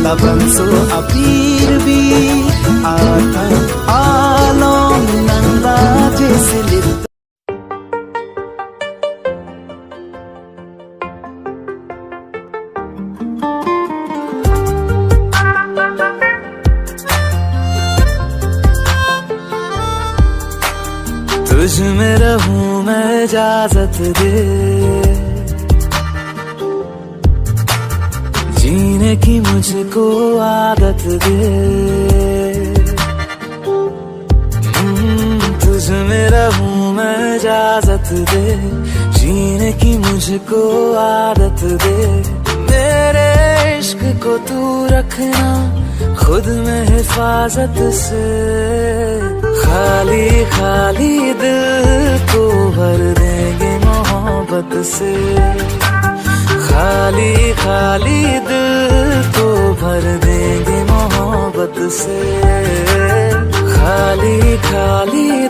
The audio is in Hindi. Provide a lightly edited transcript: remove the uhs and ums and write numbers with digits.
Labanso apir bi ata along nanda jesilit तुझ में रहूं मैं इजाजत दे जीने की मुझको आदत दे तुझ में रहूं मैं इजाजत दे जीने की मुझको आदत दे मेरे इश्क को तू रखना खुद में हिफाजत से खाली खाली दिल को भर देंगे मोहब्बत से खाली खाली दिल को भर देंगे मोहब्बत से खाली खाली